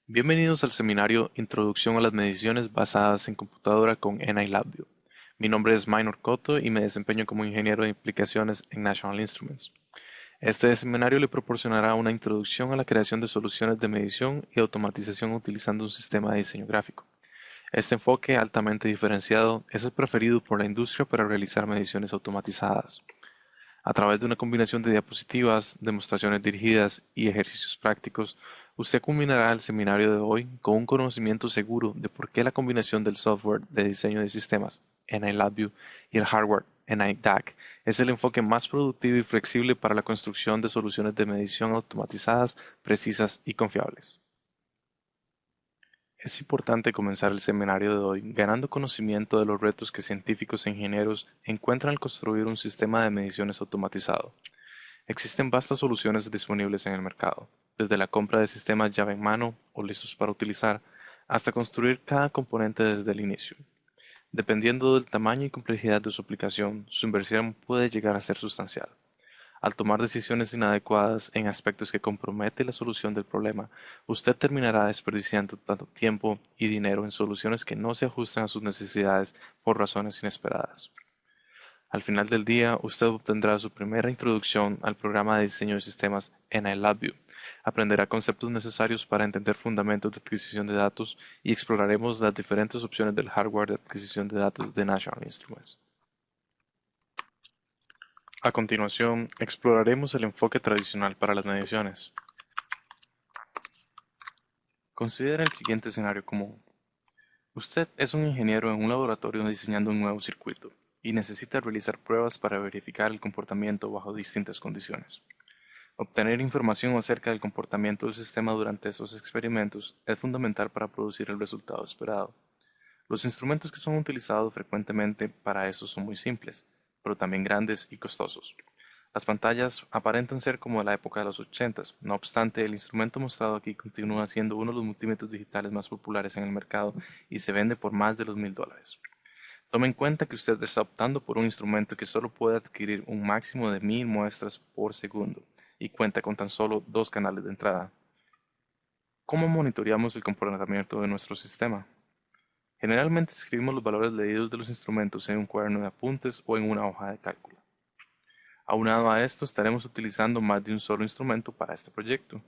Bienvenidos al seminario Introducción a las mediciones basadas en computadora con NI LabVIEW. Mi nombre es Minor Cotto y me desempeño como ingeniero de aplicaciones en National Instruments. Este seminario le proporcionará una introducción a la creación de soluciones de medición y automatización utilizando un sistema de diseño gráfico. Este enfoque altamente diferenciado es el preferido por la industria para realizar mediciones automatizadas. A través de una combinación de diapositivas, demostraciones dirigidas y ejercicios prácticos, usted culminará el seminario de hoy con un conocimiento seguro de por qué la combinación del software de diseño de sistemas NI LabVIEW y el hardware NI DAC es el enfoque más productivo y flexible para la construcción de soluciones de medición automatizadas, precisas y confiables. Es importante comenzar el seminario de hoy ganando conocimiento de los retos que científicos e ingenieros encuentran al construir un sistema de mediciones automatizado. Existen vastas soluciones disponibles en el mercado, desde la compra de sistemas llave en mano o listos para utilizar, hasta construir cada componente desde el inicio. Dependiendo del tamaño y complejidad de su aplicación, su inversión puede llegar a ser sustancial. Al tomar decisiones inadecuadas en aspectos que comprometen la solución del problema, usted terminará desperdiciando tanto tiempo y dinero en soluciones que no se ajustan a sus necesidades por razones inesperadas. Al final del día, usted obtendrá su primera introducción al programa de diseño de sistemas NI LabVIEW. Aprenderá conceptos necesarios para entender fundamentos de adquisición de datos y exploraremos las diferentes opciones del hardware de adquisición de datos de National Instruments. A continuación, exploraremos el enfoque tradicional para las mediciones. Considera el siguiente escenario común. Usted es un ingeniero en un laboratorio diseñando un nuevo circuito y necesita realizar pruebas para verificar el comportamiento bajo distintas condiciones. Obtener información acerca del comportamiento del sistema durante esos experimentos es fundamental para producir el resultado esperado. Los instrumentos que son utilizados frecuentemente para eso son muy simples, pero también grandes y costosos. Las pantallas aparentan ser como de la época de los 80, no obstante, el instrumento mostrado aquí continúa siendo uno de los multímetros digitales más populares en el mercado y se vende por más de los $1000. Tome en cuenta que usted está optando por un instrumento que solo puede adquirir un máximo de 1000 muestras por segundo y cuenta con tan solo dos canales de entrada. ¿Cómo monitoreamos el comportamiento de nuestro sistema? Generalmente escribimos los valores leídos de los instrumentos en un cuaderno de apuntes o en una hoja de cálculo. Aunado a esto, estaremos utilizando más de un solo instrumento para este proyecto.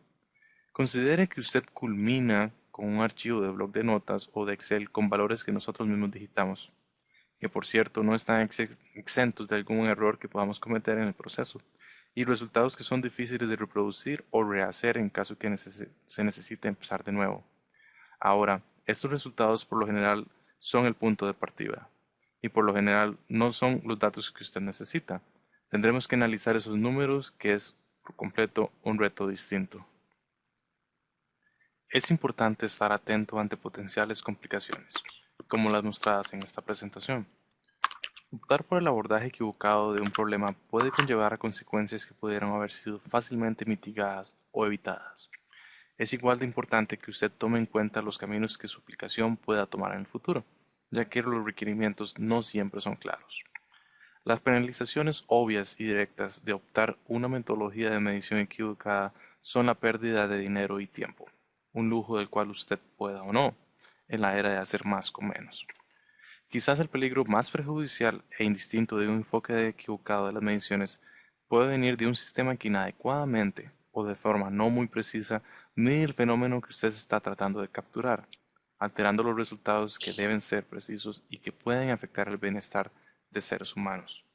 Considere que usted culmina con un archivo de bloc de notas o de Excel con valores que nosotros mismos digitamos, que por cierto no están exentos de algún error que podamos cometer en el proceso, y resultados que son difíciles de reproducir o rehacer en caso que se necesite empezar de nuevo. Ahora, estos resultados por lo general son el punto de partida, y por lo general no son los datos que usted necesita. Tendremos que analizar esos números, que es por completo un reto distinto. Es importante estar atento ante potenciales complicaciones, como las mostradas en esta presentación. Optar por el abordaje equivocado de un problema puede conllevar a consecuencias que pudieran haber sido fácilmente mitigadas o evitadas. Es igual de importante que usted tome en cuenta los caminos que su aplicación pueda tomar en el futuro, ya que los requerimientos no siempre son claros. Las penalizaciones obvias y directas de optar una metodología de medición equivocada son la pérdida de dinero y tiempo, un lujo del cual usted pueda o no, en la era de hacer más con menos. Quizás el peligro más perjudicial e indistinto de un enfoque equivocado de las mediciones puede venir de un sistema que inadecuadamente o de forma no muy precisa mide el fenómeno que usted está tratando de capturar, alterando los resultados que deben ser precisos y que pueden afectar el bienestar de seres humanos.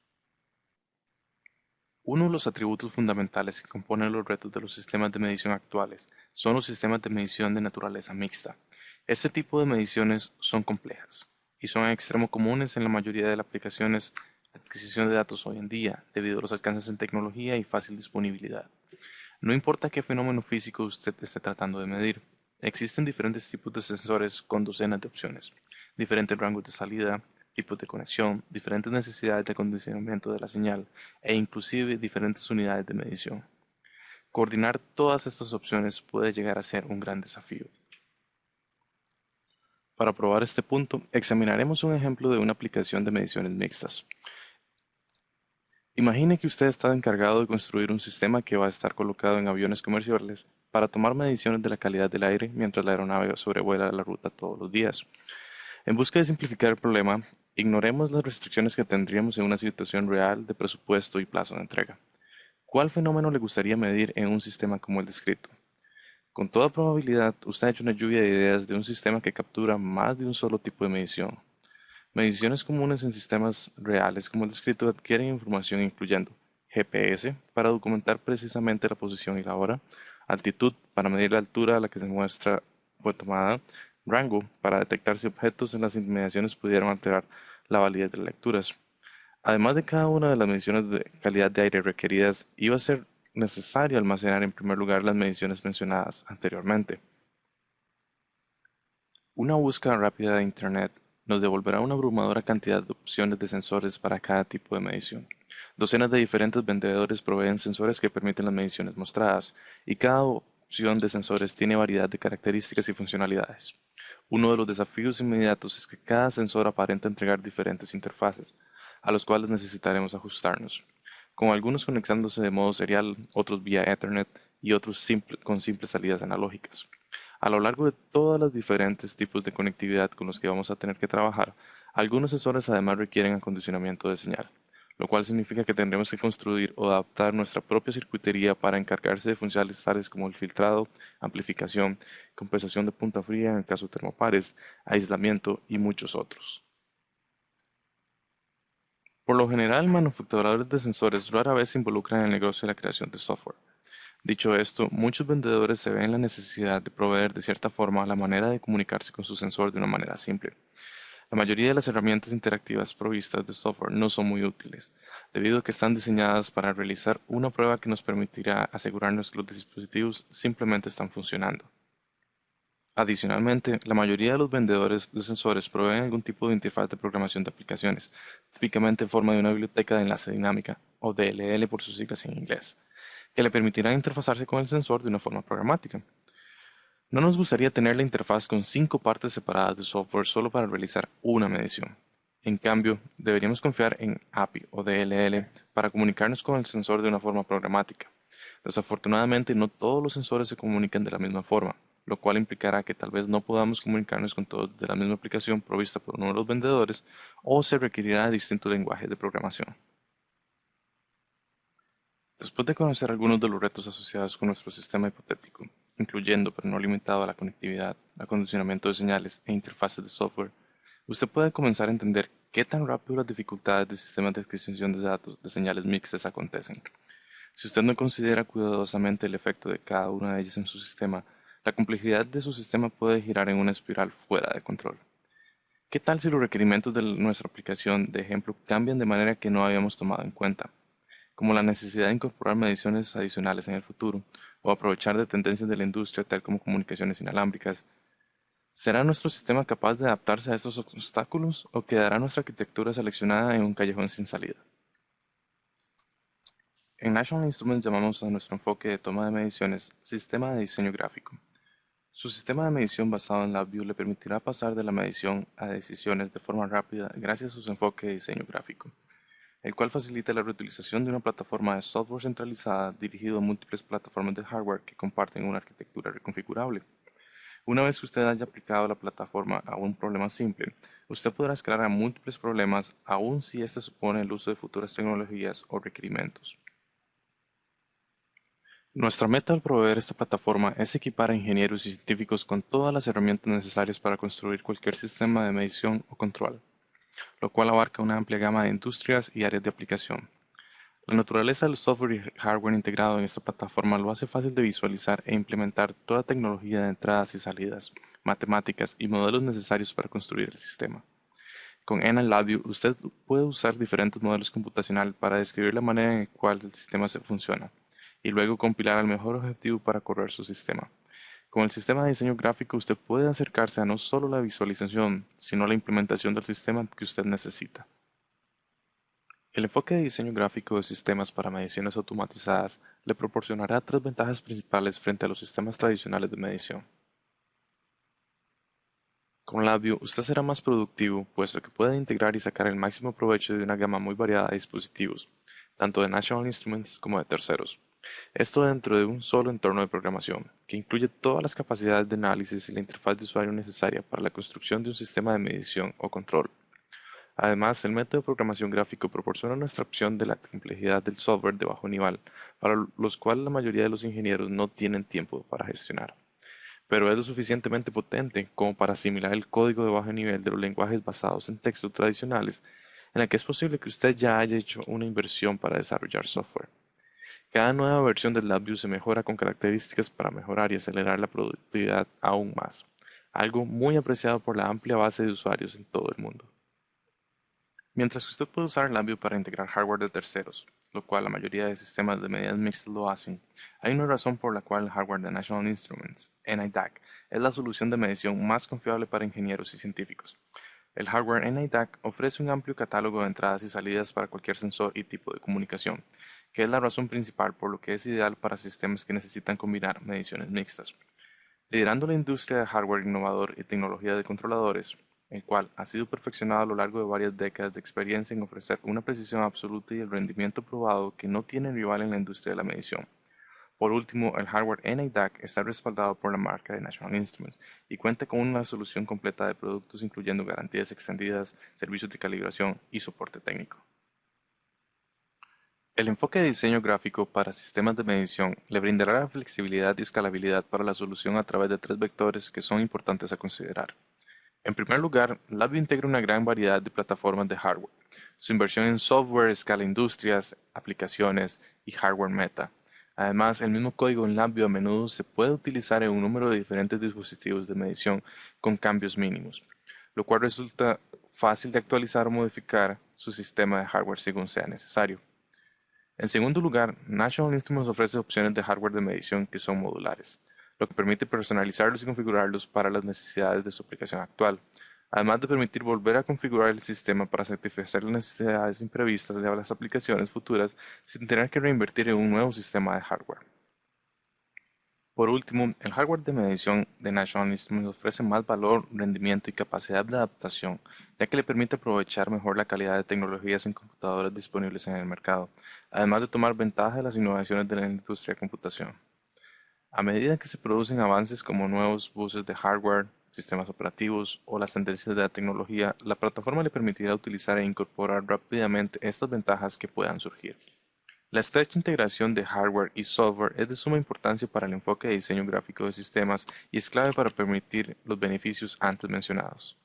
Uno de los atributos fundamentales que componen los retos de los sistemas de medición actuales son los sistemas de medición de naturaleza mixta. Este tipo de mediciones son complejas y son en extremo comunes en la mayoría de las aplicaciones de adquisición de datos hoy en día, debido a los alcances en tecnología y fácil disponibilidad. No importa qué fenómeno físico usted esté tratando de medir, existen diferentes tipos de sensores con docenas de opciones, diferentes rangos de salida, tipos de conexión, diferentes necesidades de acondicionamiento de la señal e inclusive diferentes unidades de medición. Coordinar todas estas opciones puede llegar a ser un gran desafío. Para probar este punto, examinaremos un ejemplo de una aplicación de mediciones mixtas. Imagine que usted está encargado de construir un sistema que va a estar colocado en aviones comerciales para tomar mediciones de la calidad del aire mientras la aeronave sobrevuela la ruta todos los días. En busca de simplificar el problema, ignoremos las restricciones que tendríamos en una situación real de presupuesto y plazo de entrega. ¿Cuál fenómeno le gustaría medir en un sistema como el descrito? Con toda probabilidad, usted ha hecho una lluvia de ideas de un sistema que captura más de un solo tipo de medición. Mediciones comunes en sistemas reales como el descrito adquieren información incluyendo GPS para documentar precisamente la posición y la hora, altitud para medir la altura a la que se muestra fue tomada, rango para detectar si objetos en las inmediaciones pudieran alterar la validez de las lecturas. Además de cada una de las mediciones de calidad de aire requeridas, iba a ser necesario almacenar en primer lugar las mediciones mencionadas anteriormente. Una búsqueda rápida de Internet nos devolverá una abrumadora cantidad de opciones de sensores para cada tipo de medición. Docenas de diferentes vendedores proveen sensores que permiten las mediciones mostradas, y cada opción de sensores tiene variedad de características y funcionalidades. Uno de los desafíos inmediatos es que cada sensor aparenta entregar diferentes interfaces, a los cuales necesitaremos ajustarnos, con algunos conectándose de modo serial, otros vía Ethernet y otros con simples salidas analógicas. A lo largo de todos los diferentes tipos de conectividad con los que vamos a tener que trabajar, algunos sensores además requieren acondicionamiento de señal, lo cual significa que tendremos que construir o adaptar nuestra propia circuitería para encargarse de funciones tales como el filtrado, amplificación, compensación de punta fría en el caso de termopares, aislamiento y muchos otros. Por lo general, manufacturadores de sensores rara vez se involucran en el negocio de la creación de software. Dicho esto, muchos vendedores se ven en la necesidad de proveer de cierta forma la manera de comunicarse con su sensor de una manera simple. La mayoría de las herramientas interactivas provistas de software no son muy útiles, debido a que están diseñadas para realizar una prueba que nos permitirá asegurarnos que los dispositivos simplemente están funcionando. Adicionalmente, la mayoría de los vendedores de sensores proveen algún tipo de interfaz de programación de aplicaciones, típicamente en forma de una biblioteca de enlace dinámica, o DLL por sus siglas en inglés, que le permitirá interfazarse con el sensor de una forma programática. No nos gustaría tener la interfaz con 5 partes separadas de software solo para realizar una medición. En cambio, deberíamos confiar en API o DLL para comunicarnos con el sensor de una forma programática. Desafortunadamente, no todos los sensores se comunican de la misma forma, lo cual implicará que tal vez no podamos comunicarnos con todos de la misma aplicación provista por uno de los vendedores, o se requerirá distintos lenguajes de programación. Después de conocer algunos de los retos asociados con nuestro sistema hipotético, incluyendo pero no limitado a la conectividad, acondicionamiento de señales e interfaces de software, usted puede comenzar a entender qué tan rápido las dificultades de sistemas de adquisición de datos de señales mixtas acontecen. Si usted no considera cuidadosamente el efecto de cada una de ellas en su sistema, la complejidad de su sistema puede girar en una espiral fuera de control. ¿Qué tal si los requerimientos de nuestra aplicación, de ejemplo, cambian de manera que no habíamos tomado en cuenta, como la necesidad de incorporar mediciones adicionales en el futuro, o aprovechar de tendencias de la industria tal como comunicaciones inalámbricas? ¿Será nuestro sistema capaz de adaptarse a estos obstáculos o quedará nuestra arquitectura seleccionada en un callejón sin salida? En National Instruments llamamos a nuestro enfoque de toma de mediciones sistema de diseño gráfico. Su sistema de medición basado en LabVIEW le permitirá pasar de la medición a decisiones de forma rápida gracias a su enfoque de diseño gráfico, el cual facilita la reutilización de una plataforma de software centralizada dirigido a múltiples plataformas de hardware que comparten una arquitectura reconfigurable. Una vez que usted haya aplicado la plataforma a un problema simple, usted podrá escalar a múltiples problemas aun si este supone el uso de futuras tecnologías o requerimientos. Nuestra meta al proveer esta plataforma es equipar a ingenieros y científicos con todas las herramientas necesarias para construir cualquier sistema de medición o control, lo cual abarca una amplia gama de industrias y áreas de aplicación. La naturaleza del software y hardware integrado en esta plataforma lo hace fácil de visualizar e implementar toda tecnología de entradas y salidas, matemáticas y modelos necesarios para construir el sistema. Con NLabVIEW usted puede usar diferentes modelos computacionales para describir la manera en la cual el sistema se funciona y luego compilar el mejor objetivo para correr su sistema. Con el sistema de diseño gráfico usted puede acercarse a no solo la visualización, sino a la implementación del sistema que usted necesita. El enfoque de diseño gráfico de sistemas para mediciones automatizadas le proporcionará 3 ventajas principales frente a los sistemas tradicionales de medición. Con LabVIEW usted será más productivo, puesto que puede integrar y sacar el máximo provecho de una gama muy variada de dispositivos, tanto de National Instruments como de terceros. Esto dentro de un solo entorno de programación, que incluye todas las capacidades de análisis y la interfaz de usuario necesaria para la construcción de un sistema de medición o control. Además, el método de programación gráfico proporciona una abstracción de la complejidad del software de bajo nivel, para los cuales la mayoría de los ingenieros no tienen tiempo para gestionar, pero es lo suficientemente potente como para asimilar el código de bajo nivel de los lenguajes basados en textos tradicionales, en el que es posible que usted ya haya hecho una inversión para desarrollar software. Cada nueva versión del LabVIEW se mejora con características para mejorar y acelerar la productividad aún más, algo muy apreciado por la amplia base de usuarios en todo el mundo. Mientras que usted puede usar LabVIEW para integrar hardware de terceros, lo cual la mayoría de sistemas de medidas mixtas lo hacen, hay una razón por la cual el hardware de National Instruments, NIDAC, es la solución de medición más confiable para ingenieros y científicos. El hardware NIDAC ofrece un amplio catálogo de entradas y salidas para cualquier sensor y tipo de comunicación, que es la razón principal por lo que es ideal para sistemas que necesitan combinar mediciones mixtas. Liderando la industria de hardware innovador y tecnología de controladores, el cual ha sido perfeccionado a lo largo de varias décadas de experiencia en ofrecer una precisión absoluta y el rendimiento probado que no tiene rival en la industria de la medición. Por último, el hardware NIDAC está respaldado por la marca de National Instruments y cuenta con una solución completa de productos incluyendo garantías extendidas, servicios de calibración y soporte técnico. El enfoque de diseño gráfico para sistemas de medición le brindará la flexibilidad y escalabilidad para la solución a través de tres vectores que son importantes a considerar. En primer lugar, LabVIEW integra una gran variedad de plataformas de hardware. Su inversión en software escala industrias, aplicaciones y hardware meta. Además, el mismo código en LabVIEW a menudo se puede utilizar en un número de diferentes dispositivos de medición con cambios mínimos, lo cual resulta fácil de actualizar o modificar su sistema de hardware según sea necesario. En segundo lugar, National Instruments ofrece opciones de hardware de medición que son modulares, lo que permite personalizarlos y configurarlos para las necesidades de su aplicación actual, además de permitir volver a configurar el sistema para satisfacer las necesidades imprevistas de las aplicaciones futuras sin tener que reinvertir en un nuevo sistema de hardware. Por último, el hardware de medición de National Instruments ofrece más valor, rendimiento y capacidad de adaptación, ya que le permite aprovechar mejor la calidad de tecnologías en computadoras disponibles en el mercado, además de tomar ventaja de las innovaciones de la industria de computación. A medida que se producen avances como nuevos buses de hardware, sistemas operativos o las tendencias de la tecnología, la plataforma le permitirá utilizar e incorporar rápidamente estas ventajas que puedan surgir. La estrecha integración de hardware y software es de suma importancia para el enfoque de diseño gráfico de sistemas y es clave para permitir los beneficios antes mencionados.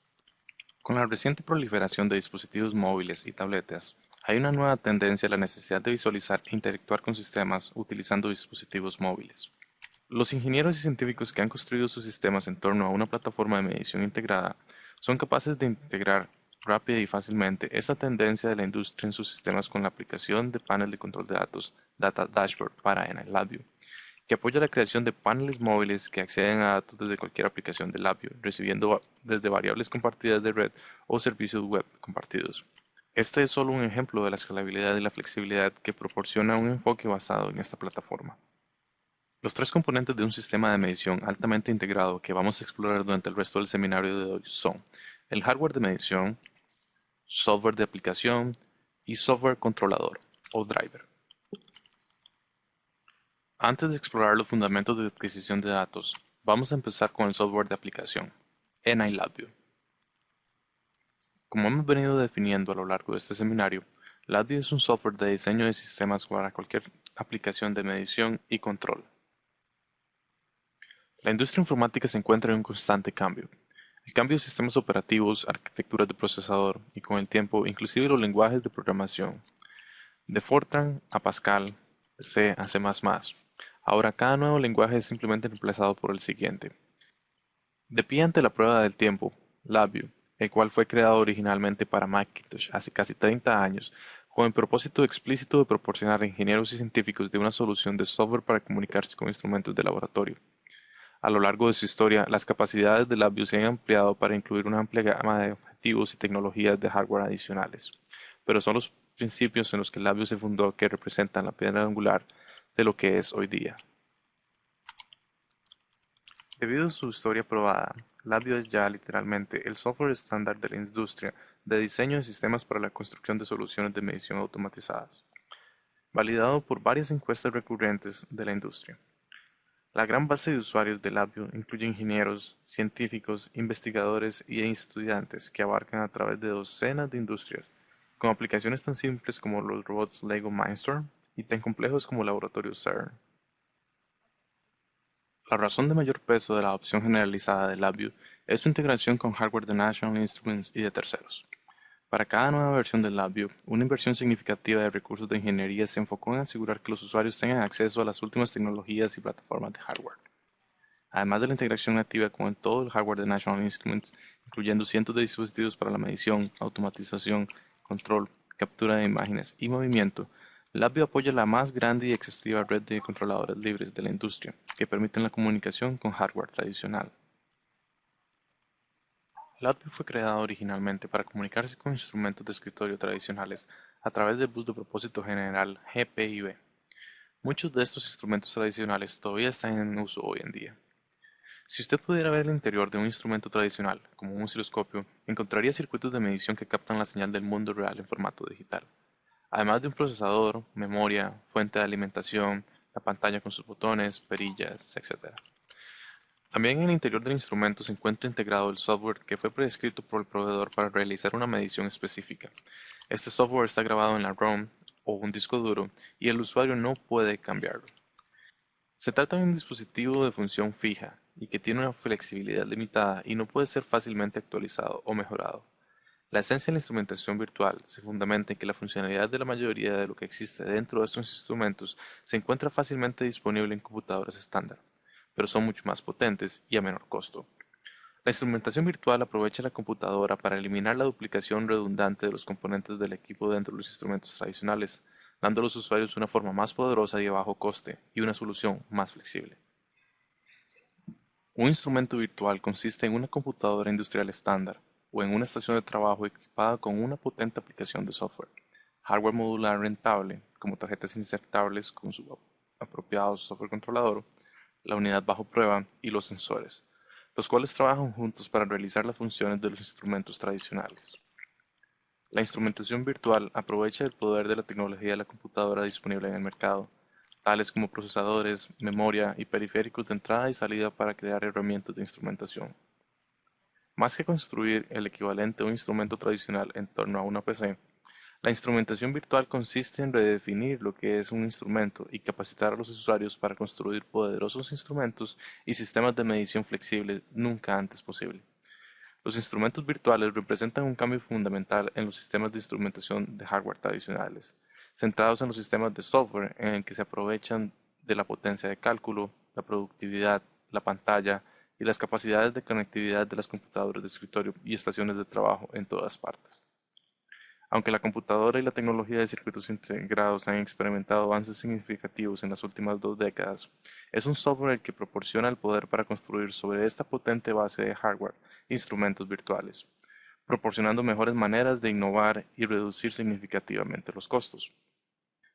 Con la reciente proliferación de dispositivos móviles y tabletas, hay una nueva tendencia a la necesidad de visualizar e interactuar con sistemas utilizando dispositivos móviles. Los ingenieros y científicos que han construido sus sistemas en torno a una plataforma de medición integrada son capaces de integrar rápida y fácilmente esta tendencia de la industria en sus sistemas con la aplicación de panel de control de datos Data Dashboard para LabVIEW, que apoya la creación de paneles móviles que acceden a datos desde cualquier aplicación de LabVIEW, recibiendo desde variables compartidas de red o servicios web compartidos. Este es solo un ejemplo de la escalabilidad y la flexibilidad que proporciona un enfoque basado en esta plataforma. Los tres componentes de un sistema de medición altamente integrado que vamos a explorar durante el resto del seminario de hoy son el hardware de medición, software de aplicación y software controlador o driver. Antes de explorar los fundamentos de adquisición de datos, vamos a empezar con el software de aplicación, NILabVIEW. Como hemos venido definiendo a lo largo de este seminario, LabVIEW es un software de diseño de sistemas para cualquier aplicación de medición y control. La industria informática se encuentra en un constante cambio. El cambio de sistemas operativos, arquitecturas de procesador y con el tiempo inclusive los lenguajes de programación. De Fortran a Pascal, de C a C++. Ahora cada nuevo lenguaje es simplemente reemplazado por el siguiente. De pie ante la prueba del tiempo, LabVIEW, el cual fue creado originalmente para Macintosh hace casi 30 años, con el propósito explícito de proporcionar a ingenieros y científicos de una solución de software para comunicarse con instrumentos de laboratorio. A lo largo de su historia, las capacidades de LabVIEW se han ampliado para incluir una amplia gama de objetivos y tecnologías de hardware adicionales, pero son los principios en los que LabVIEW se fundó que representan la piedra angular de lo que es hoy día. Debido a su historia probada, LabVIEW es ya literalmente el software estándar de la industria de diseño de sistemas para la construcción de soluciones de medición automatizadas. validado por varias encuestas recurrentes de la industria. La gran base de usuarios de Labview incluye ingenieros, científicos, investigadores y estudiantes que abarcan a través de docenas de industrias, con aplicaciones tan simples como los robots Lego Mindstorm y tan complejos como laboratorios CERN. La razón de mayor peso de la adopción generalizada de LabVIEW es su integración con hardware de National Instruments y de terceros. Para cada nueva versión de LabVIEW, una inversión significativa de recursos de ingeniería se enfocó en asegurar que los usuarios tengan acceso a las últimas tecnologías y plataformas de hardware. Además de la integración nativa con todo el hardware de National Instruments, incluyendo cientos de dispositivos para la medición, automatización, control, captura de imágenes y movimiento, LabVIEW apoya la más grande y exhaustiva red de controladores libres de la industria, que permiten la comunicación con hardware tradicional. LabVIEW fue creado originalmente para comunicarse con instrumentos de escritorio tradicionales a través del bus de propósito general GPIB. Muchos de estos instrumentos tradicionales todavía están en uso hoy en día. Si usted pudiera ver el interior de un instrumento tradicional, como un osciloscopio, encontraría circuitos de medición que captan la señal del mundo real en formato digital. Además de un procesador, memoria, fuente de alimentación, la pantalla con sus botones, perillas, etc. También en el interior del instrumento se encuentra integrado el software que fue prescrito por el proveedor para realizar una medición específica. Este software está grabado en la ROM o un disco duro y el usuario no puede cambiarlo. Se trata de un dispositivo de función fija y que tiene una flexibilidad limitada y no puede ser fácilmente actualizado o mejorado. La esencia de la instrumentación virtual se fundamenta en que la funcionalidad de la mayoría de lo que existe dentro de estos instrumentos se encuentra fácilmente disponible en computadoras estándar, pero son mucho más potentes y a menor costo. La instrumentación virtual aprovecha la computadora para eliminar la duplicación redundante de los componentes del equipo dentro de los instrumentos tradicionales, dando a los usuarios una forma más poderosa y a bajo coste y una solución más flexible. Un instrumento virtual consiste en una computadora industrial estándar o en una estación de trabajo equipada con una potente aplicación de software, hardware modular rentable, como tarjetas insertables con su apropiado software controlador, la unidad bajo prueba y los sensores, los cuales trabajan juntos para realizar las funciones de los instrumentos tradicionales. La instrumentación virtual aprovecha el poder de la tecnología de la computadora disponible en el mercado, tales como procesadores, memoria y periféricos de entrada y salida para crear herramientas de instrumentación. Más que construir el equivalente a un instrumento tradicional en torno a una PC, la instrumentación virtual consiste en redefinir lo que es un instrumento y capacitar a los usuarios para construir poderosos instrumentos y sistemas de medición flexibles nunca antes posible. Los instrumentos virtuales representan un cambio fundamental en los sistemas de instrumentación de hardware tradicionales, centrados en los sistemas de software en el que se aprovechan de la potencia de cálculo, la productividad, la pantalla y las capacidades de conectividad de las computadoras de escritorio y estaciones de trabajo en todas partes. Aunque la computadora y la tecnología de circuitos integrados han experimentado avances significativos en las últimas 2 décadas, es un software el que proporciona el poder para construir sobre esta potente base de hardware instrumentos virtuales, proporcionando mejores maneras de innovar y reducir significativamente los costos.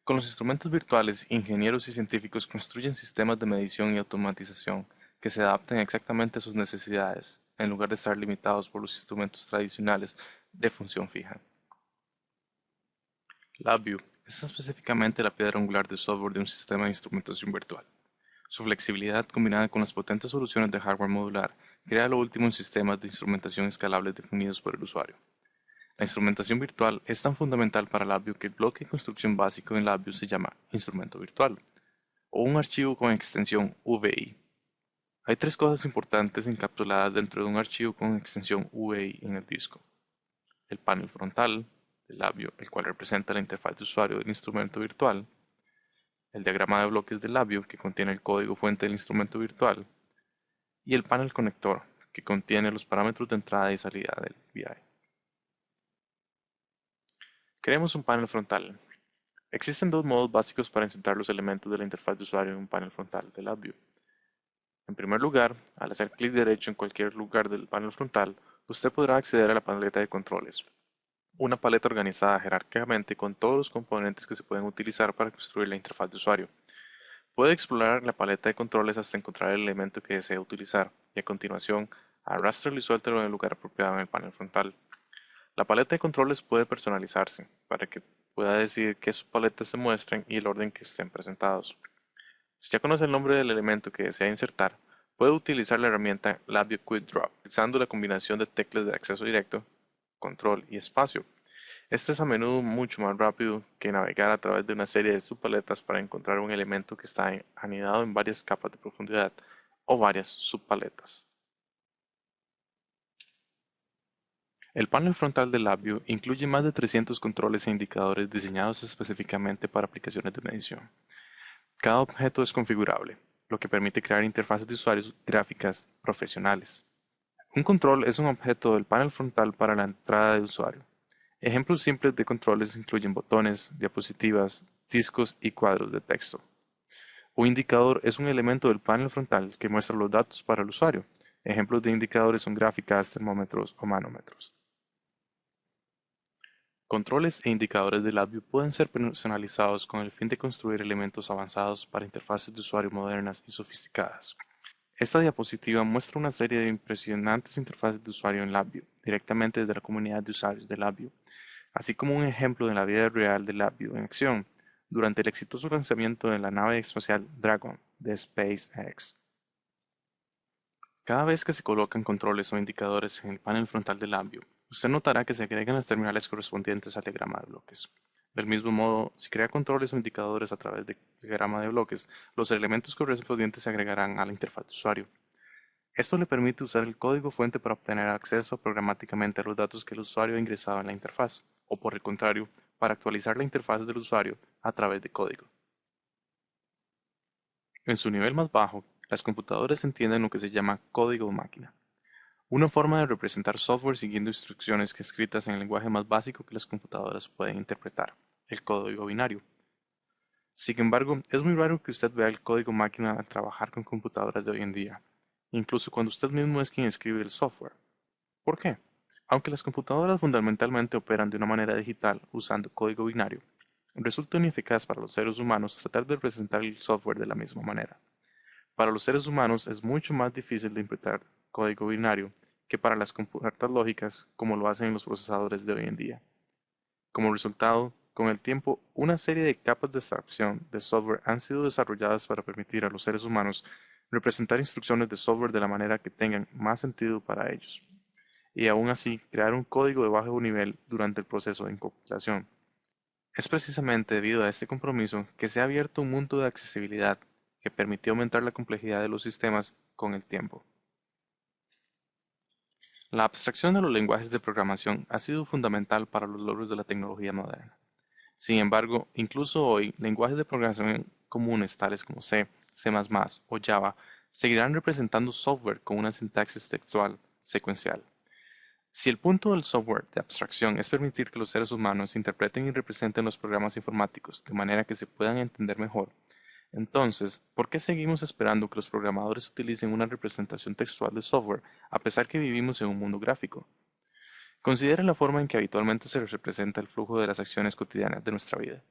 Con los instrumentos virtuales, ingenieros y científicos construyen sistemas de medición y automatización que se adapten exactamente a sus necesidades, en lugar de estar limitados por los instrumentos tradicionales de función fija. LabVIEW es específicamente la piedra angular de software de un sistema de instrumentación virtual. Su flexibilidad, combinada con las potentes soluciones de hardware modular, crea lo último en sistemas de instrumentación escalables definidos por el usuario. La instrumentación virtual es tan fundamental para LabVIEW que el bloque de construcción básico en LabVIEW se llama instrumento virtual, o un archivo con extensión VI. Hay 3 cosas importantes encapsuladas dentro de un archivo con extensión VI en el disco: el panel frontal del labio, el cual representa la interfaz de usuario del instrumento virtual; el diagrama de bloques del labio, que contiene el código fuente del instrumento virtual; y el panel conector, que contiene los parámetros de entrada y salida del VI. Creemos un panel frontal. Existen 2 modos básicos para insertar los elementos de la interfaz de usuario en un panel frontal del labio. En primer lugar, al hacer clic derecho en cualquier lugar del panel frontal, usted podrá acceder a la paleta de controles, una paleta organizada jerárquicamente con todos los componentes que se pueden utilizar para construir la interfaz de usuario. Puede explorar la paleta de controles hasta encontrar el elemento que desea utilizar y a continuación arrástralo y suéltelo en el lugar apropiado en el panel frontal. La paleta de controles puede personalizarse para que pueda decidir qué subpaletas se muestren y el orden que estén presentados. Si ya conoce el nombre del elemento que desea insertar, puede utilizar la herramienta LabVIEW Quick Draw, utilizando la combinación de teclas de acceso directo, control y espacio. Este es a menudo mucho más rápido que navegar a través de una serie de subpaletas para encontrar un elemento que está anidado en varias capas de profundidad o varias subpaletas. El panel frontal de LabVIEW incluye más de 300 controles e indicadores diseñados específicamente para aplicaciones de medición. Cada objeto es configurable, lo que permite crear interfaces de usuarios gráficas profesionales. Un control es un objeto del panel frontal para la entrada de usuario. Ejemplos simples de controles incluyen botones, diapositivas, discos y cuadros de texto. Un indicador es un elemento del panel frontal que muestra los datos para el usuario. Ejemplos de indicadores son gráficas, termómetros o manómetros. Controles e indicadores de LabVIEW pueden ser personalizados con el fin de construir elementos avanzados para interfaces de usuario modernas y sofisticadas. Esta diapositiva muestra una serie de impresionantes interfaces de usuario en LabVIEW, directamente desde la comunidad de usuarios de LabVIEW, así como un ejemplo de la vida real de LabVIEW en acción, durante el exitoso lanzamiento de la nave espacial Dragon de SpaceX. Cada vez que se colocan controles o indicadores en el panel frontal del LabVIEW, usted notará que se agregan las terminales correspondientes al diagrama de bloques. Del mismo modo, si crea controles o indicadores a través del diagrama de bloques, los elementos correspondientes se agregarán a la interfaz de usuario. Esto le permite usar el código fuente para obtener acceso programáticamente a los datos que el usuario ha ingresado en la interfaz, o por el contrario, para actualizar la interfaz del usuario a través de código. En su nivel más bajo, las computadoras entienden lo que se llama código máquina, una forma de representar software siguiendo instrucciones que escritas en el lenguaje más básico que las computadoras pueden interpretar, el código binario. Sin embargo, es muy raro que usted vea el código máquina al trabajar con computadoras de hoy en día, incluso cuando usted mismo es quien escribe el software. ¿Por qué? Aunque las computadoras fundamentalmente operan de una manera digital usando código binario, resulta ineficaz para los seres humanos tratar de representar el software de la misma manera. Para los seres humanos es mucho más difícil de interpretar código binario que para las compuertas lógicas como lo hacen los procesadores de hoy en día. Como resultado, con el tiempo, una serie de capas de abstracción de software han sido desarrolladas para permitir a los seres humanos representar instrucciones de software de la manera que tengan más sentido para ellos, y aún así crear un código de bajo nivel durante el proceso de compilación. Es precisamente debido a este compromiso que se ha abierto un mundo de accesibilidad que permitió aumentar la complejidad de los sistemas con el tiempo. La abstracción de los lenguajes de programación ha sido fundamental para los logros de la tecnología moderna. Sin embargo, incluso hoy, lenguajes de programación comunes tales como C, C++ o Java seguirán representando software con una sintaxis textual secuencial. Si el punto del software de abstracción es permitir que los seres humanos interpreten y representen los programas informáticos de manera que se puedan entender mejor, entonces, ¿por qué seguimos esperando que los programadores utilicen una representación textual de software a pesar que vivimos en un mundo gráfico? Considere la forma en que habitualmente se representa el flujo de las acciones cotidianas de nuestra vida.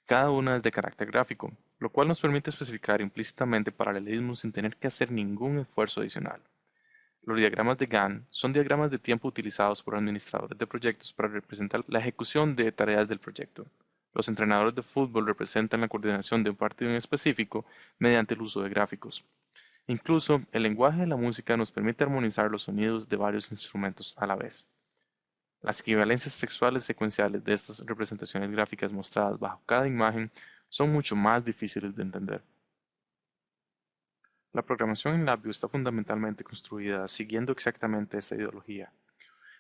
Cada una es de carácter gráfico, lo cual nos permite especificar implícitamente paralelismos sin tener que hacer ningún esfuerzo adicional. Los diagramas de Gantt son diagramas de tiempo utilizados por administradores de proyectos para representar la ejecución de tareas del proyecto. Los entrenadores de fútbol representan la coordinación de un partido en específico mediante el uso de gráficos. Incluso, el lenguaje de la música nos permite armonizar los sonidos de varios instrumentos a la vez. Las equivalencias textuales secuenciales de estas representaciones gráficas mostradas bajo cada imagen son mucho más difíciles de entender. La programación en LabVIEW está fundamentalmente construida siguiendo exactamente esta ideología.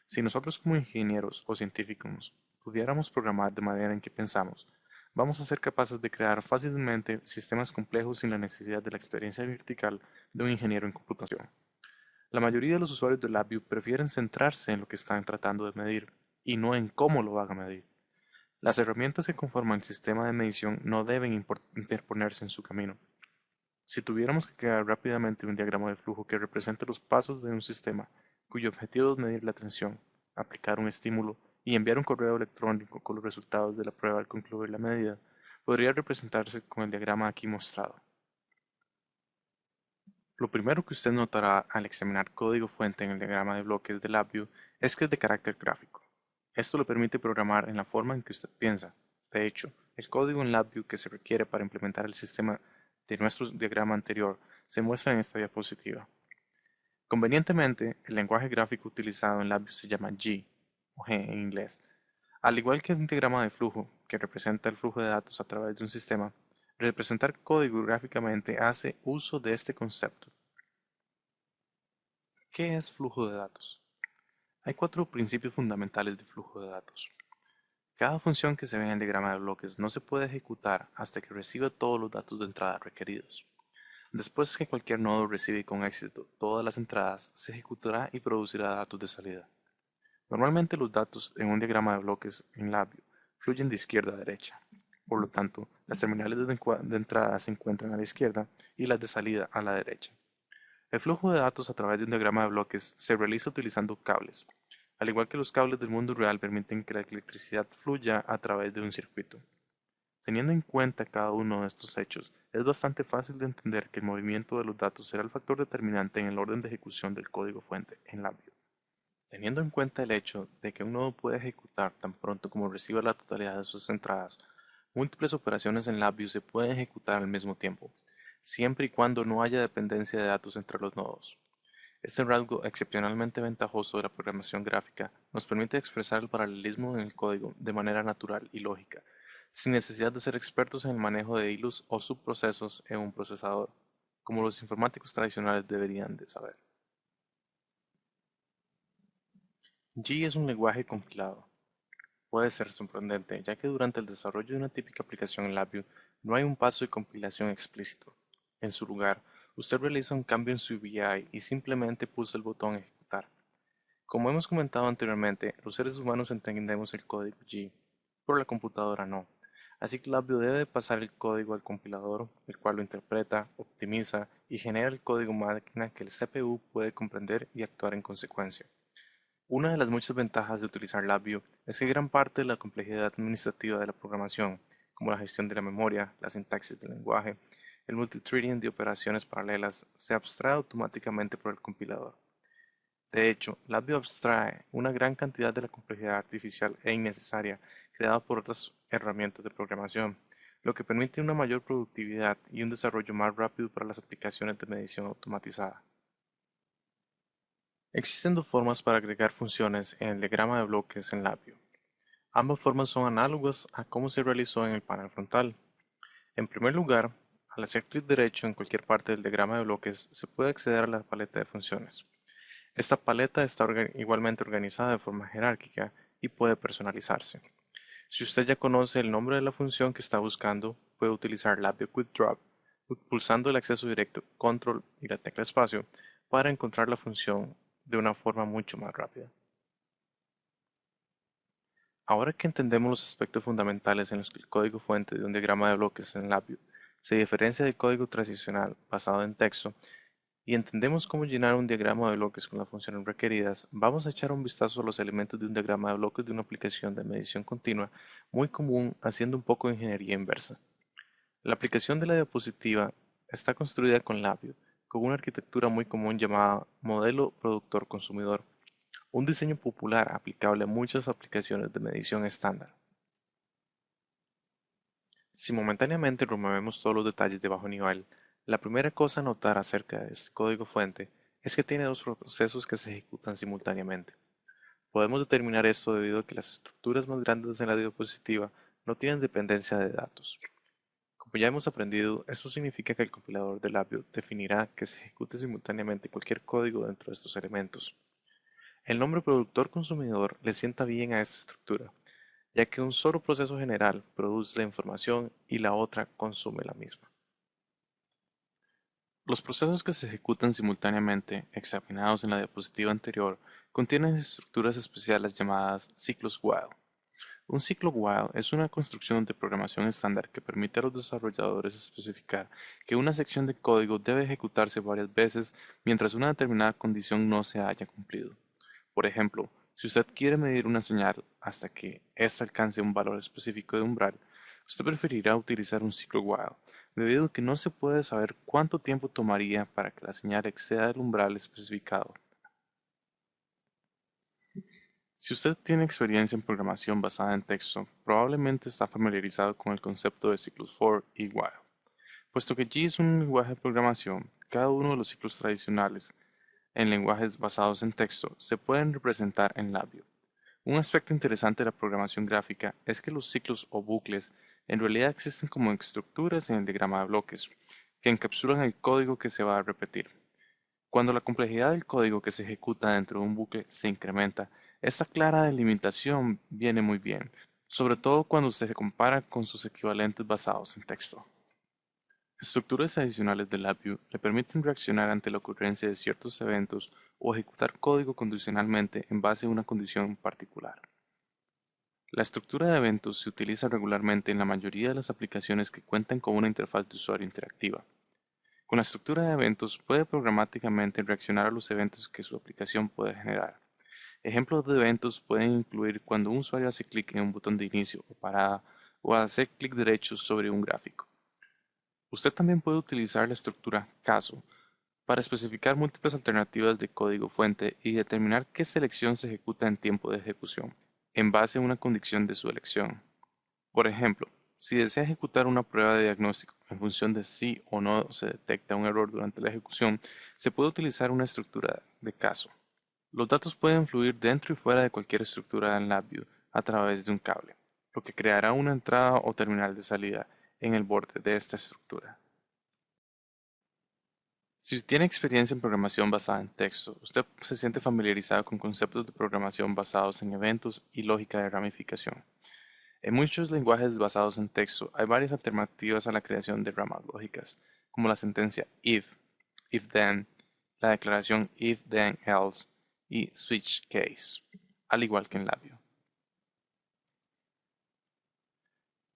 Si nosotros como ingenieros o científicos pudiéramos programar de manera en que pensamos, vamos a ser capaces de crear fácilmente sistemas complejos sin la necesidad de la experiencia vertical de un ingeniero en computación. La mayoría de los usuarios de LabVIEW prefieren centrarse en lo que están tratando de medir y no en cómo lo van a medir. Las herramientas que conforman el sistema de medición no deben interponerse en su camino. Si tuviéramos que crear rápidamente un diagrama de flujo que represente los pasos de un sistema, cuyo objetivo es medir la tensión, aplicar un estímulo y enviar un correo electrónico con los resultados de la prueba al concluir la medida, podría representarse con el diagrama aquí mostrado. Lo primero que usted notará al examinar código fuente en el diagrama de bloques de LabVIEW es que es de carácter gráfico. Esto le permite programar en la forma en que usted piensa. De hecho, el código en LabVIEW que se requiere para implementar el sistema de nuestro diagrama anterior se muestra en esta diapositiva. Convenientemente, el lenguaje gráfico utilizado en LabVIEW se llama G, o G en inglés. Al igual que un diagrama de flujo, que representa el flujo de datos a través de un sistema, representar código gráficamente hace uso de este concepto. ¿Qué es flujo de datos? Hay cuatro principios fundamentales de flujo de datos. Cada función que se ve en el diagrama de bloques no se puede ejecutar hasta que reciba todos los datos de entrada requeridos. Después que cualquier nodo recibe con éxito todas las entradas, se ejecutará y producirá datos de salida. Normalmente los datos en un diagrama de bloques en LabVIEW fluyen de izquierda a derecha. Por lo tanto, las terminales de entrada se encuentran a la izquierda y las de salida a la derecha. El flujo de datos a través de un diagrama de bloques se realiza utilizando cables. Al igual que los cables del mundo real permiten que la electricidad fluya a través de un circuito. Teniendo en cuenta cada uno de estos hechos, es bastante fácil de entender que el movimiento de los datos será el factor determinante en el orden de ejecución del código fuente en LabVIEW. Teniendo en cuenta el hecho de que un nodo puede ejecutar tan pronto como reciba la totalidad de sus entradas, múltiples operaciones en LabVIEW se pueden ejecutar al mismo tiempo, siempre y cuando no haya dependencia de datos entre los nodos. Este rasgo excepcionalmente ventajoso de la programación gráfica nos permite expresar el paralelismo en el código de manera natural y lógica, sin necesidad de ser expertos en el manejo de hilos o subprocesos en un procesador, como los informáticos tradicionales deberían de saber. G es un lenguaje compilado. Puede ser sorprendente, ya que durante el desarrollo de una típica aplicación en LabVIEW no hay un paso de compilación explícito. En su lugar, usted realiza un cambio en su VI y simplemente pulsa el botón Ejecutar. Como hemos comentado anteriormente, los seres humanos entendemos el código G, pero la computadora no. Así que LabVIEW debe pasar el código al compilador, el cual lo interpreta, optimiza y genera el código máquina que el CPU puede comprender y actuar en consecuencia. Una de las muchas ventajas de utilizar LabVIEW es que gran parte de la complejidad administrativa de la programación, como la gestión de la memoria, la sintaxis del lenguaje, el multithreading de operaciones paralelas, se abstrae automáticamente por el compilador. De hecho, LabVIEW abstrae una gran cantidad de la complejidad artificial e innecesaria creada por otras herramientas de programación, lo que permite una mayor productividad y un desarrollo más rápido para las aplicaciones de medición automatizada. Existen dos formas para agregar funciones en el diagrama de bloques en LabVIEW. Ambas formas son análogas a cómo se realizó en el panel frontal. En primer lugar, al hacer clic derecho en cualquier parte del diagrama de bloques, se puede acceder a la paleta de funciones. Esta paleta está igualmente organizada de forma jerárquica y puede personalizarse. Si usted ya conoce el nombre de la función que está buscando, puede utilizar LabVIEW Quick Drop pulsando el acceso directo Control y la tecla espacio para encontrar la función de una forma mucho más rápida. Ahora que entendemos los aspectos fundamentales en los que el código fuente de un diagrama de bloques en LabVIEW se diferencia del código tradicional basado en texto, y entendemos cómo llenar un diagrama de bloques con las funciones requeridas, vamos a echar un vistazo a los elementos de un diagrama de bloques de una aplicación de medición continua muy común haciendo un poco de ingeniería inversa. La aplicación de la diapositiva está construida con LabVIEW, con una arquitectura muy común llamada modelo productor-consumidor, un diseño popular aplicable a muchas aplicaciones de medición estándar. Si momentáneamente removemos todos los detalles de bajo nivel, la primera cosa a notar acerca de este código fuente es que tiene dos procesos que se ejecutan simultáneamente. Podemos determinar esto debido a que las estructuras más grandes en la diapositiva no tienen dependencia de datos. Como ya hemos aprendido, esto significa que el compilador de LabVIEW definirá que se ejecute simultáneamente cualquier código dentro de estos elementos. El nombre productor-consumidor le sienta bien a esta estructura, ya que un solo proceso general produce la información y la otra consume la misma. Los procesos que se ejecutan simultáneamente, examinados en la diapositiva anterior, contienen estructuras especiales llamadas ciclos while. Un ciclo while es una construcción de programación estándar que permite a los desarrolladores especificar que una sección de código debe ejecutarse varias veces mientras una determinada condición no se haya cumplido. Por ejemplo, si usted quiere medir una señal hasta que ésta alcance un valor específico de umbral, usted preferirá utilizar un ciclo while, debido a que no se puede saber cuánto tiempo tomaría para que la señal exceda el umbral especificado. Si usted tiene experiencia en programación basada en texto, probablemente está familiarizado con el concepto de ciclos for y while. Puesto que G es un lenguaje de programación, cada uno de los ciclos tradicionales en lenguajes basados en texto se pueden representar en labio. Un aspecto interesante de la programación gráfica es que los ciclos o bucles en realidad existen como estructuras en el diagrama de bloques, que encapsulan el código que se va a repetir. Cuando la complejidad del código que se ejecuta dentro de un bucle se incrementa, esta clara delimitación viene muy bien, sobre todo cuando se compara con sus equivalentes basados en texto. Estructuras adicionales de LabVIEW le permiten reaccionar ante la ocurrencia de ciertos eventos o ejecutar código condicionalmente en base a una condición particular. La estructura de eventos se utiliza regularmente en la mayoría de las aplicaciones que cuentan con una interfaz de usuario interactiva. Con la estructura de eventos puede programáticamente reaccionar a los eventos que su aplicación puede generar. Ejemplos de eventos pueden incluir cuando un usuario hace clic en un botón de inicio o parada o hacer clic derecho sobre un gráfico. Usted también puede utilizar la estructura caso para especificar múltiples alternativas de código fuente y determinar qué selección se ejecuta en tiempo de ejecución, en base a una condición de su elección. Por ejemplo, si desea ejecutar una prueba de diagnóstico en función de si o no se detecta un error durante la ejecución, se puede utilizar una estructura de caso. Los datos pueden fluir dentro y fuera de cualquier estructura en LabVIEW a través de un cable, lo que creará una entrada o terminal de salida en el borde de esta estructura. Si tiene experiencia en programación basada en texto, usted se siente familiarizado con conceptos de programación basados en eventos y lógica de ramificación. En muchos lenguajes basados en texto hay varias alternativas a la creación de ramas lógicas, como la sentencia if then, la declaración if then else y switch case, al igual que en labio.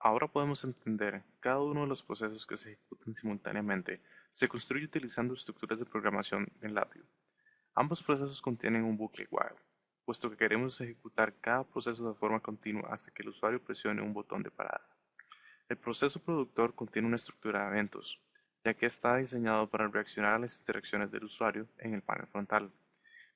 Ahora podemos entender cada uno de los procesos que se ejecutan simultáneamente se construye utilizando estructuras de programación en labio. Ambos procesos contienen un bucle while, puesto que queremos ejecutar cada proceso de forma continua hasta que el usuario presione un botón de parada. El proceso productor contiene una estructura de eventos, ya que está diseñado para reaccionar a las interacciones del usuario en el panel frontal,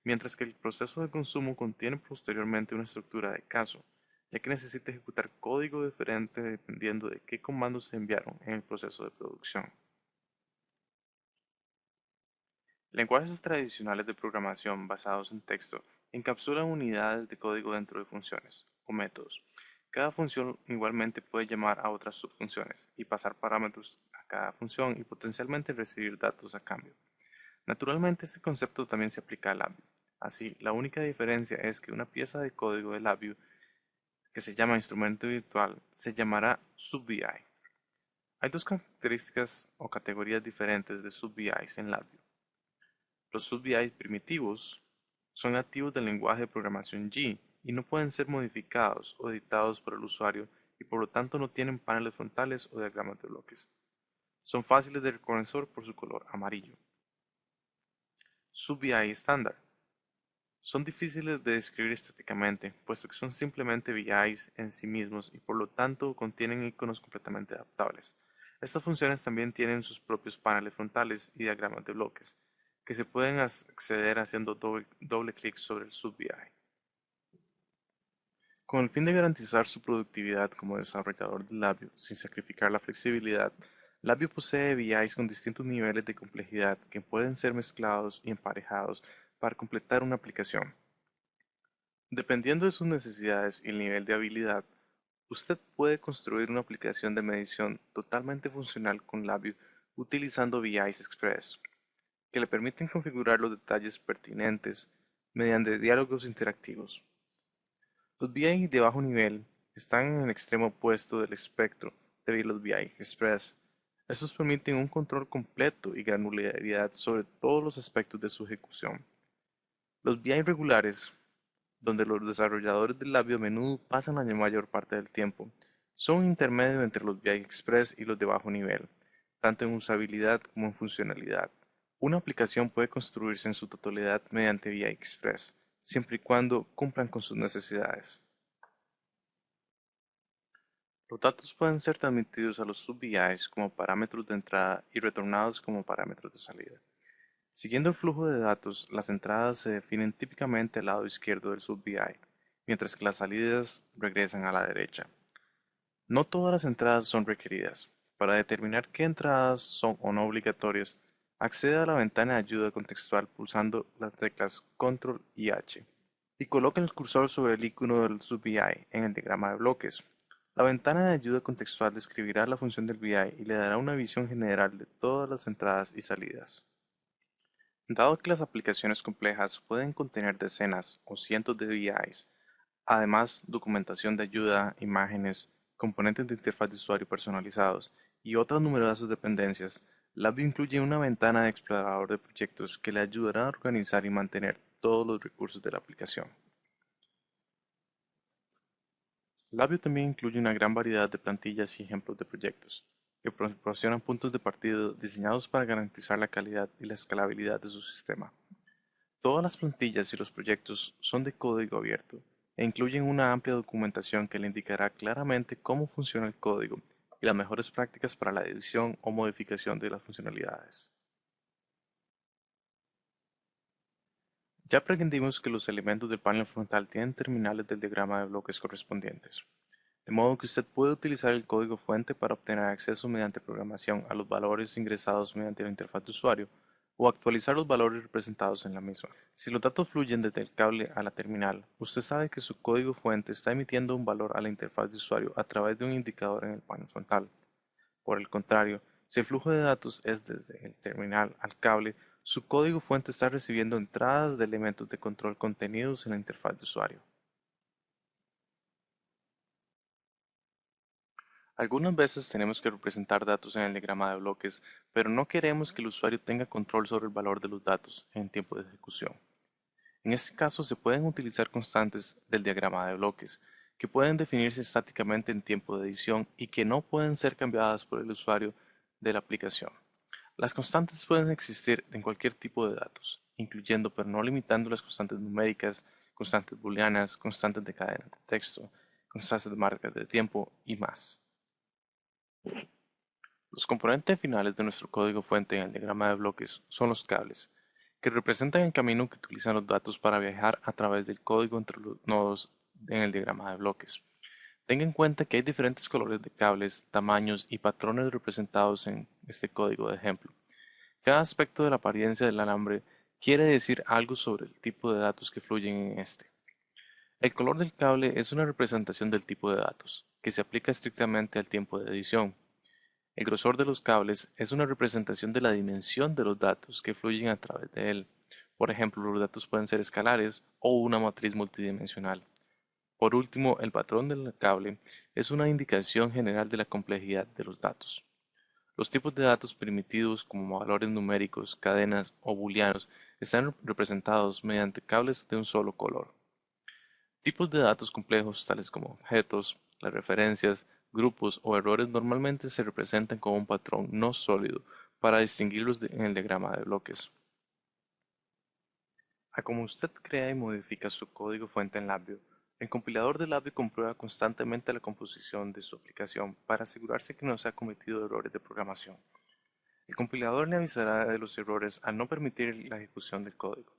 mientras que el proceso de consumo contiene posteriormente una estructura de caso, ya que necesita ejecutar código diferente dependiendo de qué comandos se enviaron en el proceso de producción. Lenguajes tradicionales de programación basados en texto encapsulan unidades de código dentro de funciones o métodos. Cada función igualmente puede llamar a otras subfunciones y pasar parámetros a cada función y potencialmente recibir datos a cambio. Naturalmente, este concepto también se aplica al LabVIEW. Así, la única diferencia es que una pieza de código de LabVIEW que se llama instrumento virtual se llamará SubVI. Hay dos características o categorías diferentes de SubVIs en LabVIEW. Los SubVI primitivos son nativos del lenguaje de programación G y no pueden ser modificados o editados por el usuario y por lo tanto no tienen paneles frontales o diagramas de bloques. Son fáciles de reconocer por su color amarillo. SubVI estándar. Son difíciles de describir estéticamente, puesto que son simplemente VIs en sí mismos y por lo tanto contienen iconos completamente adaptables. Estas funciones también tienen sus propios paneles frontales y diagramas de bloques, que se pueden acceder haciendo doble clic sobre el sub-VI. Con el fin de garantizar su productividad como desarrollador de Labview sin sacrificar la flexibilidad, Labview posee VIs con distintos niveles de complejidad que pueden ser mezclados y emparejados para completar una aplicación. Dependiendo de sus necesidades y el nivel de habilidad, usted puede construir una aplicación de medición totalmente funcional con Labview utilizando VIs Express, que le permiten configurar los detalles pertinentes mediante diálogos interactivos. Los VI de bajo nivel están en el extremo opuesto del espectro de los VI Express. Estos permiten un control completo y granularidad sobre todos los aspectos de su ejecución. Los VI regulares, donde los desarrolladores del labio a menudo pasan la mayor parte del tiempo, son un intermedio entre los VI Express y los de bajo nivel, tanto en usabilidad como en funcionalidad. Una aplicación puede construirse en su totalidad mediante VI Express, siempre y cuando cumplan con sus necesidades. Los datos pueden ser transmitidos a los sub-VIs como parámetros de entrada y retornados como parámetros de salida. Siguiendo el flujo de datos, las entradas se definen típicamente al lado izquierdo del sub-VI, mientras que las salidas regresan a la derecha. No todas las entradas son requeridas. Para determinar qué entradas son o no obligatorias, accede a la ventana de ayuda contextual pulsando las teclas Control y H y coloca el cursor sobre el icono del sub-VI en el diagrama de bloques. La ventana de ayuda contextual describirá la función del VI y le dará una visión general de todas las entradas y salidas. Dado que las aplicaciones complejas pueden contener decenas o cientos de VIs, además documentación de ayuda, imágenes, componentes de interfaz de usuario personalizados y otras numerosas dependencias, Labview incluye una ventana de explorador de proyectos que le ayudará a organizar y mantener todos los recursos de la aplicación. Labview también incluye una gran variedad de plantillas y ejemplos de proyectos, que proporcionan puntos de partida diseñados para garantizar la calidad y la escalabilidad de su sistema. Todas las plantillas y los proyectos son de código abierto e incluyen una amplia documentación que le indicará claramente cómo funciona el código y las mejores prácticas para la edición o modificación de las funcionalidades. Ya aprendimos que los elementos del panel frontal tienen terminales del diagrama de bloques correspondientes, de modo que usted puede utilizar el código fuente para obtener acceso mediante programación a los valores ingresados mediante la interfaz de usuario o actualizar los valores representados en la misma. Si los datos fluyen desde el cable a la terminal, usted sabe que su código fuente está emitiendo un valor a la interfaz de usuario a través de un indicador en el panel frontal. Por el contrario, si el flujo de datos es desde el terminal al cable, su código fuente está recibiendo entradas de elementos de control contenidos en la interfaz de usuario. Algunas veces tenemos que representar datos en el diagrama de bloques, pero no queremos que el usuario tenga control sobre el valor de los datos en tiempo de ejecución. En este caso se pueden utilizar constantes del diagrama de bloques, que pueden definirse estáticamente en tiempo de edición y que no pueden ser cambiadas por el usuario de la aplicación. Las constantes pueden existir en cualquier tipo de datos, incluyendo pero no limitando las constantes numéricas, constantes booleanas, constantes de cadena de texto, constantes de marcas de tiempo y más. Los componentes finales de nuestro código fuente en el diagrama de bloques son los cables, que representan el camino que utilizan los datos para viajar a través del código entre los nodos en el diagrama de bloques. Tenga en cuenta que hay diferentes colores de cables, tamaños y patrones representados en este código de ejemplo. Cada aspecto de la apariencia del alambre quiere decir algo sobre el tipo de datos que fluyen en este. El color del cable es una representación del tipo de datos, que se aplica estrictamente al tiempo de edición. El grosor de los cables es una representación de la dimensión de los datos que fluyen a través de él. Por ejemplo, los datos pueden ser escalares o una matriz multidimensional. Por último, el patrón del cable es una indicación general de la complejidad de los datos. Los tipos de datos primitivos como valores numéricos, cadenas o booleanos están representados mediante cables de un solo color. Tipos de datos complejos tales como objetos, las referencias, grupos o errores normalmente se representan con un patrón no sólido para distinguirlos en el diagrama de bloques. A como usted crea y modifica su código fuente en Labview, el compilador de Labview comprueba constantemente la composición de su aplicación para asegurarse que no se ha cometido errores de programación. El compilador le avisará de los errores al no permitir la ejecución del código.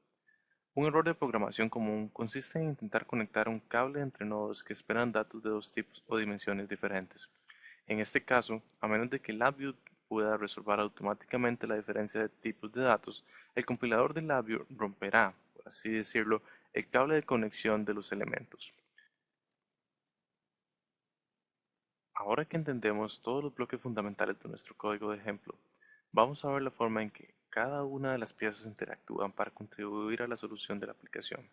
Un error de programación común consiste en intentar conectar un cable entre nodos que esperan datos de dos tipos o dimensiones diferentes. En este caso, a menos de que LabVIEW pueda resolver automáticamente la diferencia de tipos de datos, el compilador de LabVIEW romperá, por así decirlo, el cable de conexión de los elementos. Ahora que entendemos todos los bloques fundamentales de nuestro código de ejemplo, vamos a ver la forma en que cada una de las piezas interactúan para contribuir a la solución de la aplicación.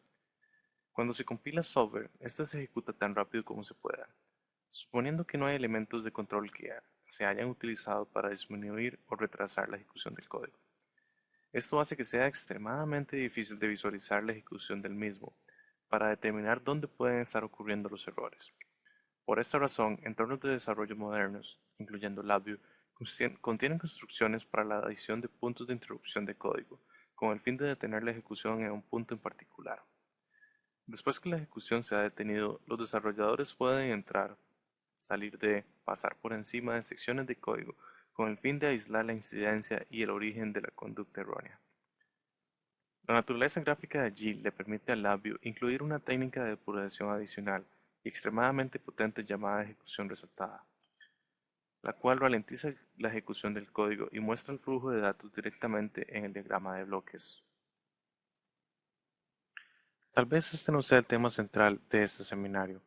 Cuando se compila software, este se ejecuta tan rápido como se pueda, suponiendo que no hay elementos de control que se hayan utilizado para disminuir o retrasar la ejecución del código. Esto hace que sea extremadamente difícil de visualizar la ejecución del mismo, para determinar dónde pueden estar ocurriendo los errores. Por esta razón, entornos de desarrollo modernos, incluyendo LabVIEW, contienen construcciones para la adición de puntos de interrupción de código, con el fin de detener la ejecución en un punto en particular. Después que la ejecución se ha detenido, los desarrolladores pueden entrar, salir de, pasar por encima de secciones de código, con el fin de aislar la incidencia y el origen de la conducta errónea. La naturaleza gráfica de G le permite al Labview incluir una técnica de depuración adicional y extremadamente potente llamada ejecución resaltada, la cual ralentiza la ejecución del código y muestra el flujo de datos directamente en el diagrama de bloques. Tal vez este no sea el tema central de este seminario,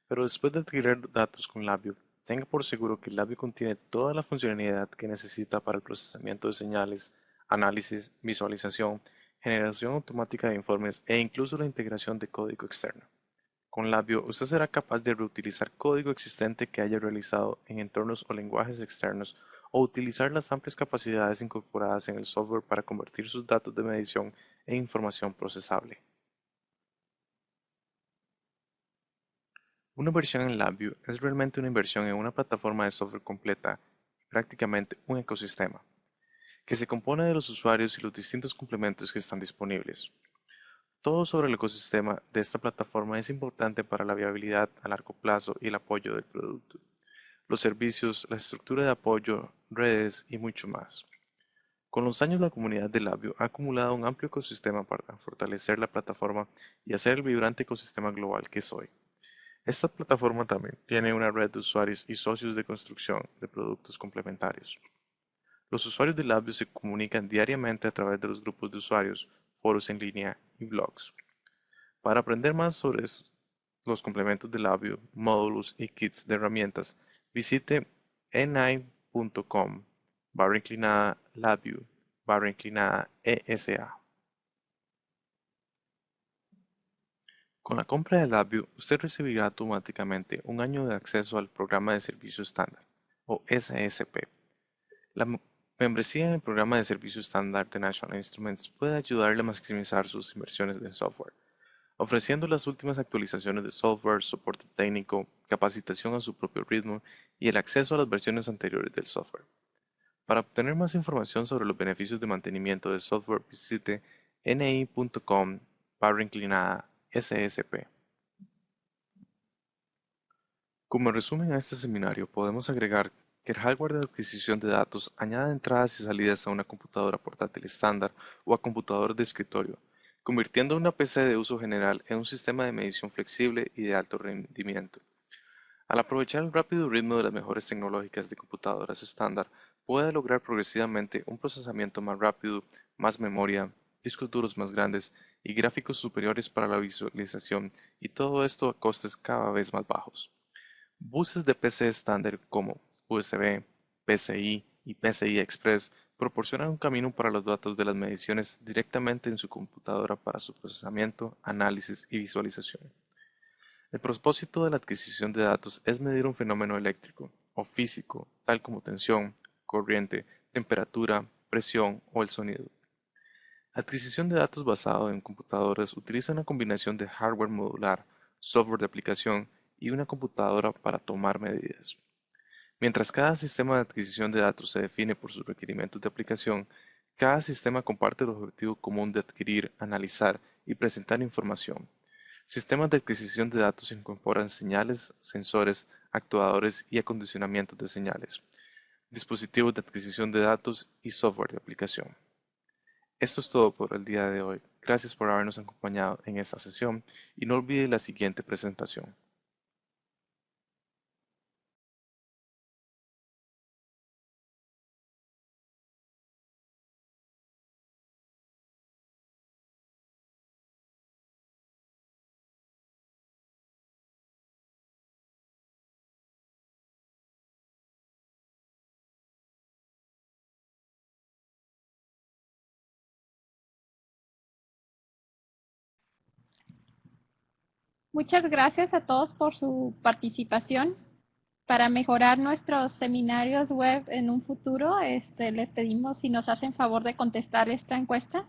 pero después de adquirir datos con Labview, tenga por seguro que Labview contiene toda la funcionalidad que necesita para el procesamiento de señales, análisis, visualización, generación automática de informes e incluso la integración de código externo. Con Labview, usted será capaz de reutilizar código existente que haya realizado en entornos o lenguajes externos o utilizar las amplias capacidades incorporadas en el software para convertir sus datos de medición en información procesable. Una inversión en LabVIEW es realmente una inversión en una plataforma de software completa y prácticamente un ecosistema, que se compone de los usuarios y los distintos complementos que están disponibles. Todo sobre el ecosistema de esta plataforma es importante para la viabilidad a largo plazo y el apoyo del producto, los servicios, la estructura de apoyo, redes y mucho más. Con los años la comunidad de LabVIEW ha acumulado un amplio ecosistema para fortalecer la plataforma y hacer el vibrante ecosistema global que es hoy. Esta plataforma también tiene una red de usuarios y socios de construcción de productos complementarios. Los usuarios de LabVIEW se comunican diariamente a través de los grupos de usuarios, foros en línea y blogs. Para aprender más sobre los complementos de LabVIEW, módulos y kits de herramientas, visite ni.com / LabVIEW / ESA. Con la compra de LabVIEW, usted recibirá automáticamente un año de acceso al programa de servicio estándar, o SSP. La membresía en el programa de servicio estándar de National Instruments puede ayudarle a maximizar sus inversiones en software, ofreciendo las últimas actualizaciones de software, soporte técnico, capacitación a su propio ritmo y el acceso a las versiones anteriores del software. Para obtener más información sobre los beneficios de mantenimiento de software, visite ni.com /SSP. Como resumen a este seminario, podemos agregar que el hardware de adquisición de datos añade entradas y salidas a una computadora portátil estándar o a computadores de escritorio, convirtiendo una PC de uso general en un sistema de medición flexible y de alto rendimiento. Al aprovechar el rápido ritmo de las mejores tecnológicas de computadoras estándar, puede lograr progresivamente un procesamiento más rápido, más memoria, discos duros más grandes y gráficos superiores para la visualización, y todo esto a costes cada vez más bajos. Buses de PC estándar como USB, PCI y PCI Express proporcionan un camino para los datos de las mediciones directamente en su computadora para su procesamiento, análisis y visualización. El propósito de la adquisición de datos es medir un fenómeno eléctrico o físico, tal como tensión, corriente, temperatura, presión o el sonido. La adquisición de datos basado en computadoras utiliza una combinación de hardware modular, software de aplicación y una computadora para tomar medidas. Mientras cada sistema de adquisición de datos se define por sus requerimientos de aplicación, cada sistema comparte el objetivo común de adquirir, analizar y presentar información. Sistemas de adquisición de datos incorporan señales, sensores, actuadores y acondicionamientos de señales, dispositivos de adquisición de datos y software de aplicación. Esto es todo por el día de hoy. Gracias por habernos acompañado en esta sesión y no olvide la siguiente presentación. Muchas gracias a todos por su participación. Para mejorar nuestros seminarios web en un futuro, les pedimos si nos hacen favor de contestar esta encuesta.